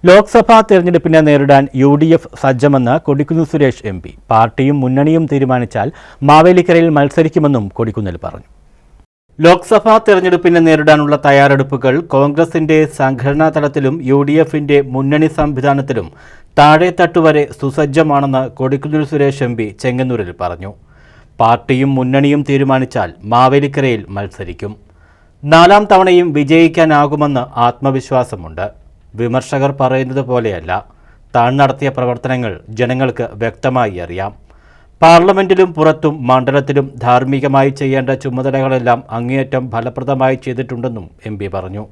ലോക്സഭാ തെരഞ്ഞെടുപ്പിനെ നേരിടാൻ UDF സജ്ജമെന്ന് Kodikunnil Suresh MP. പാർട്ടിയും മുന്നണിയും തീരുമാനിച്ചാൽ മാവേലിക്കരയിൽ മത്സരിക്കുമെന്നും കൊടിക്കുന്നിൽ പറഞ്ഞു. ലോക്സഭാ തെരഞ്ഞെടുപ്പിനെ നേരിടാനുള്ള തയ്യാറെടുപ്പുകൾ കോൺഗ്രസിന്റെ സംഘടനാ തലത്തിലും UDFന്റെ മുന്നണി സംവിധാനത്തിലും താഴെത്തട്ടുവരെ സുസജ്ജമാണെന്ന് കൊടിക്കുന്നിൽ സുരേഷ് MP ചെങ്ങന്നൂരിൽ പറഞ്ഞു. പാർട്ടിയും മുന്നണിയും തീരുമാനിച്ചാൽ മാവേലിക്കരയിൽ മത്സരിക്കും. 4ാം തവണയും വിജയിക്കാനാകുമെന്ന് ആത്മവിശ്വാസമുണ്ട്. വിമർശകർ പറയുന്നത് പോലെയല്ല. താൻ നടത്തിയ പ്രവർത്തനങ്ങൾ ജനങ്ങൾക്ക് വ്യക്തമായി അറിയാം. പാർലമെന്റിലും പുറത്തും മണ്ഡലത്തിലും ധാർമ്മികമായി ചെയ്യേണ്ട ചുമതലകളെല്ലാം അങ്ങേയറ്റം ഫലപ്രദമായി ചെയ്തിട്ടുണ്ടെന്നും MP പറഞ്ഞു.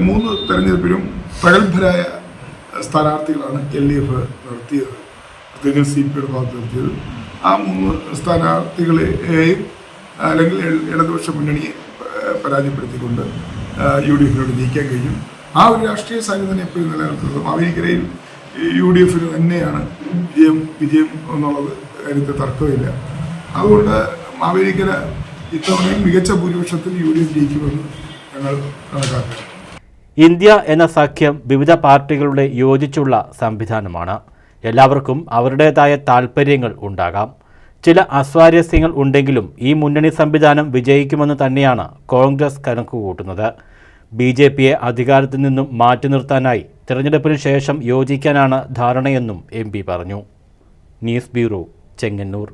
3 തെരഞ്ഞെടുപ്പിലും പ്രഗത്ഭരായ സ്ഥാനാർത്ഥികളാണ് LDF നടത്തിയത്, പ്രത്യേകിച്ച് CPയുടെ ഭാഗത്ത് നടത്തിയത്. ആ 3 സ്ഥാനാർത്ഥികളെയും അല്ലെങ്കിൽ ഇടതുപക്ഷ മുന്നണിയെ പരാജയപ്പെടുത്തിക്കൊണ്ട് UDFിനോട് ജയിക്കാൻ കഴിയും. ആ ഒരു രാഷ്ട്രീയ സാധ്യത തന്നെ എപ്പോഴും നിലനിൽക്കുന്നത്. മാവേലിക്കരയിൽ UDFിന് തന്നെയാണ് വിജയം എന്നുള്ളത് കാര്യത്തിൽ തർക്കമില്ല. അതുകൊണ്ട് മാവേലിക്കര ഇത്തവണയും മികച്ച ഭൂരിപക്ഷത്തിൽ UDF ജയിക്കുമെന്ന് ഞങ്ങൾ കണക്കാക്കുന്നു. ഇന്ത്യ എന്ന സഖ്യം വിവിധ പാർട്ടികളുടെ യോജിച്ചുള്ള സംവിധാനമാണ്. എല്ലാവർക്കും അവരുടേതായ താൽപ്പര്യങ്ങൾ ഉണ്ടാകാം. ചില അസ്വാരസ്യങ്ങൾ ഉണ്ടെങ്കിലും ഈ മുന്നണി സംവിധാനം വിജയിക്കുമെന്ന് തന്നെയാണ് കോൺഗ്രസ് കണക്കുകൂട്ടുന്നത്. BJPയെ അധികാരത്തിൽ നിന്നും മാറ്റി നിർത്താനായി തെരഞ്ഞെടുപ്പിന് ശേഷം യോജിക്കാനാണ് ധാരണയെന്നും MP പറഞ്ഞു. News bureau, Chengannur.